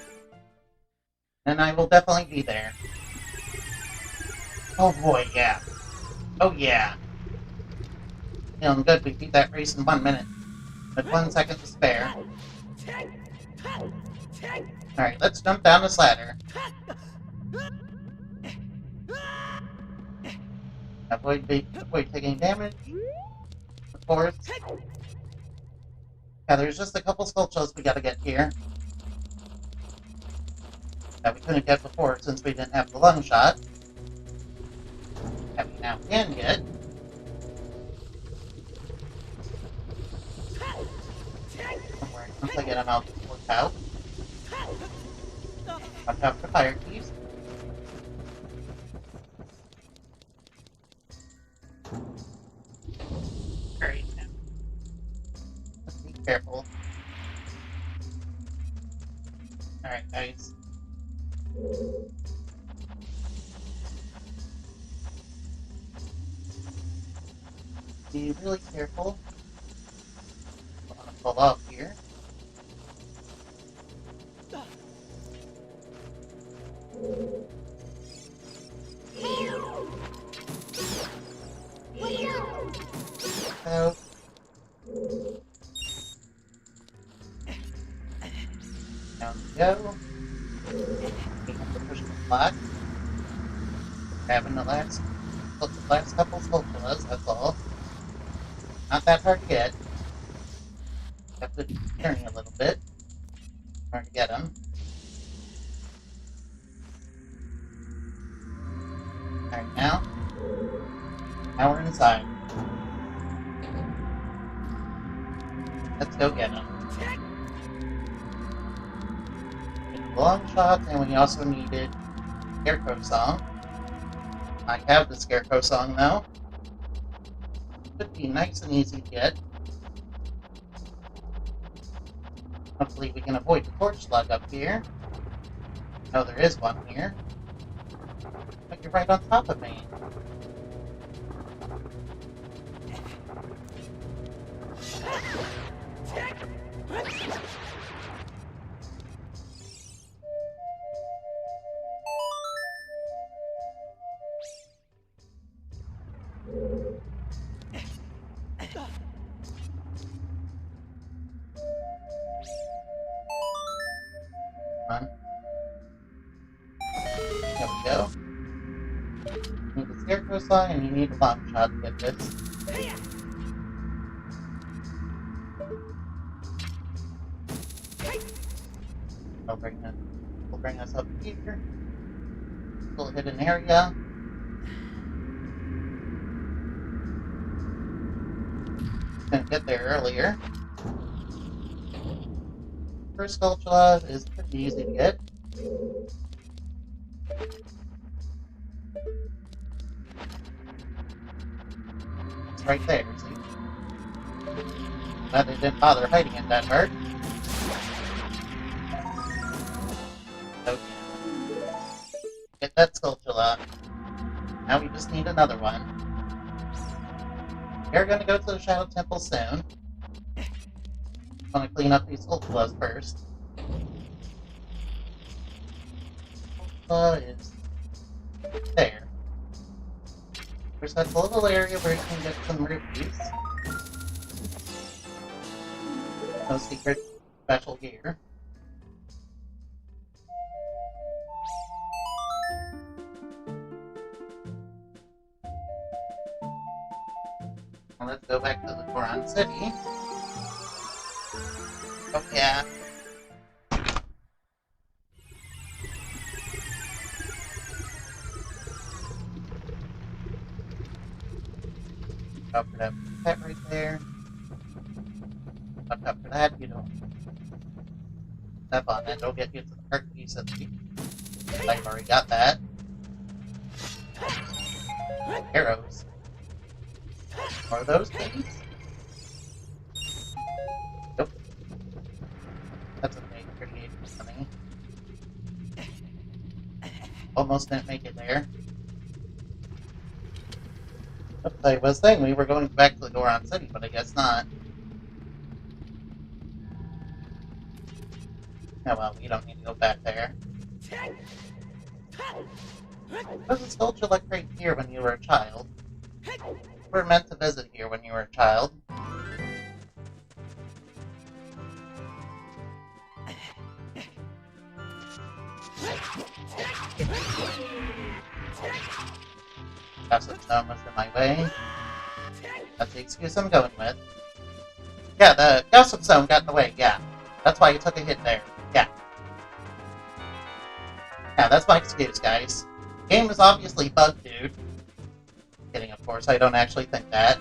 And I will definitely be there. Oh boy, yeah. Oh yeah. Feeling good, we beat that race in 1 minute. With 1 second to spare. Alright, let's jump down this ladder. Avoid taking damage. Of course. Yeah, there's just a couple Skulltulas we gotta get here. That we couldn't get before since we didn't have the lung shot. That we now can get. Once I get get him out to work out. Watch out for fire thieves. Alright, now. Let's be careful. Alright, guys. Be really careful. I want to pull off here. Out. Down we go. We have to push the block. Grabbing the last couple Skulltulas, that's all. Not that hard to get. Have to turn a little bit. Hard to get them. Alright, now we're inside. Let's go get him. Long shot, and we also needed Scarecrow Song. I have the Scarecrow Song now. Should be nice and easy to get. Hopefully we can avoid the torch slug up here. Oh, there is one here. But you're right on top of me. Come on. There we go. You need the Scarecrow Song and you need a long shot to get this. We'll bring us up here. Little hidden area. Couldn't get there earlier. First Skulltula is pretty easy to get. It's right there, see? Glad they didn't bother hiding it that hard. Okay. Get that Skulltula. Now we just need another one. We're gonna go to the Shadow Temple soon. I want to clean up these Skulltulas first. Skulltula is there. There's that little area where you can get some rupees. No secret special gear. Well, let's go back to the Goron City. Oh yeah. Up for that pet right there. Up for that, you don't step on it, it'll get you to the heart piece at least. I've already got that. Arrows. More of those, please? Nope. That's okay, 38 coming. Almost didn't make it there. Oops, I was saying we were going back to the Goron City, but I guess not. Oh well, we don't need to go back there. Doesn't Sculpture look right here when you were a child? You were meant to visit here when you were a child. Gossip Stone was in my way. That's the excuse I'm going with. Yeah, the Gossip Stone got in the way, yeah. That's why you took a hit there. Yeah. Yeah, that's my excuse, guys. The game is obviously bugged, dude. Kidding, of course, I don't actually think that.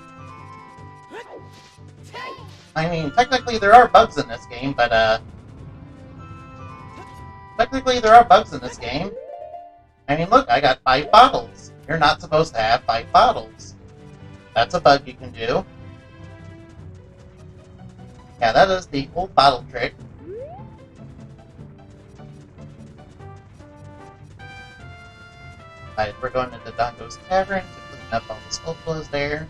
I mean, technically there are bugs in this game, but, technically there are bugs in this game. I mean, look, I got 5 bottles. You're not supposed to have 5 bottles. That's a bug you can do. Yeah, that is the old bottle trick. Alright, we're going into Dongo's Tavern to clean up all the sculptures there.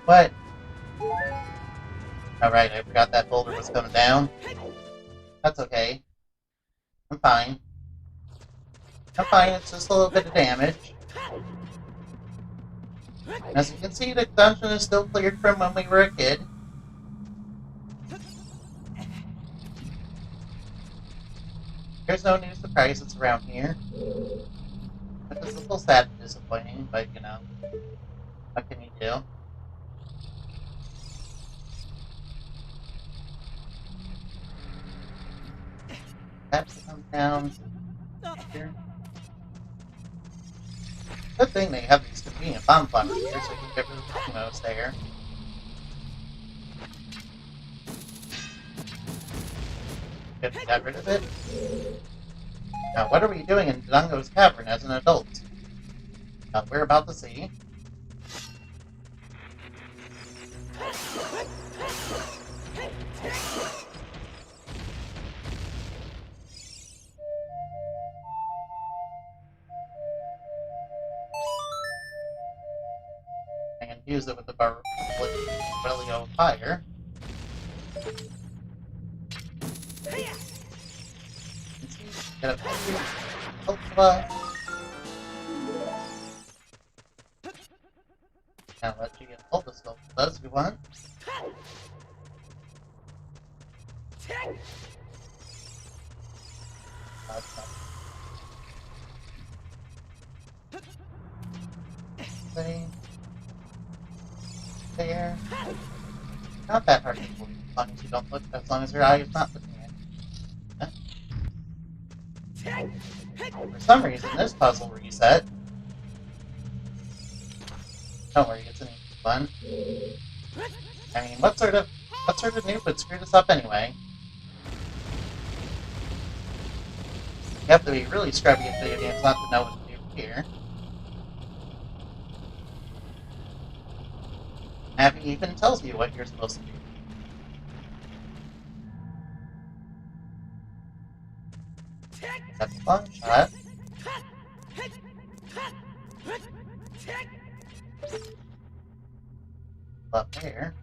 What? Alright, I forgot that boulder was coming down. That's okay. I'm fine. I'm fine, it's just a little bit of damage. As you can see, the dungeon is still cleared from when we were a kid. There's no new surprises around here. Which is a little sad and disappointing, but you know, what can you do? Have to come down here. Good thing they have these convenient bonfires here, so you can get rid of the Primo's there. Good, we got rid of it. Now, what are we doing in Dongo's Cavern as an adult? We're about to see. And use it with the Barrelio Fire. Get up here. Ultra. Now let you get all the stuff does if you want. There. Not that hard to do, as long as you don't look, as long as your eye is not looking at it. For some reason, this puzzle reset. Don't worry, it's an easy one. I mean, what sort of noob would screw this up anyway? You have to be really scrubby in video games not to know what to do here. Abby even tells you what you're supposed to do. That's a long shot. Up there.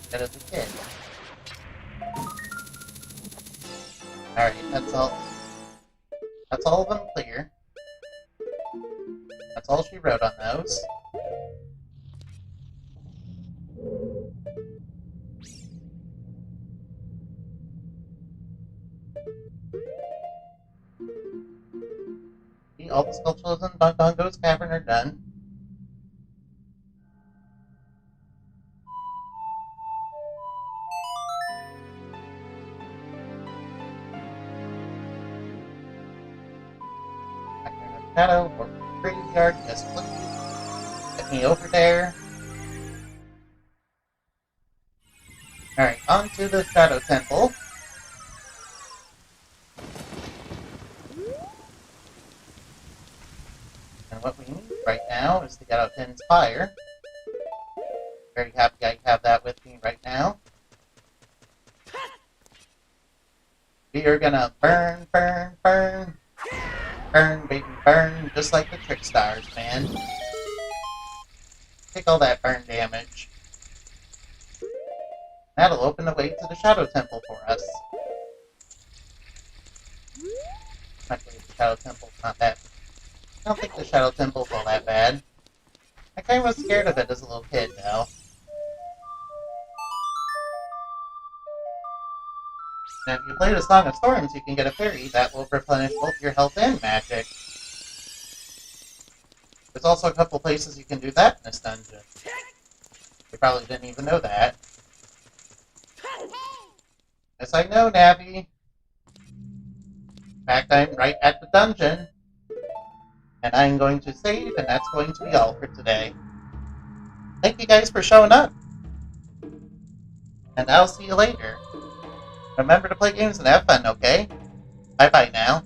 That is a kid. Alright, that's all. That's all of them clear. That's all she wrote on those. All the sculptures in Dongo's Cavern are done. Shadow or graveyard, just get me over there. Alright, on to the Shadow Temple. And what we need right now is to get out Finn's fire. Very happy I have that with me right now. We are gonna burn, burn, burn. Burn, baby, burn, just like the Trick Stars, man. Take all that burn damage. That'll open the way to the Shadow Temple for us. Luckily, the Shadow Temple's not that... I don't think the Shadow Temple's all that bad. I kinda was scared of it as a little kid, though. Now, if you play the Song of Storms, you can get a fairy that will replenish both your health and magic. There's also a couple places you can do that in this dungeon. You probably didn't even know that. Yes, I know, Navi. In fact, I'm right at the dungeon. And I'm going to save, and that's going to be all for today. Thank you guys for showing up. And I'll see you later. Remember to play games and have fun, okay? Bye-bye now.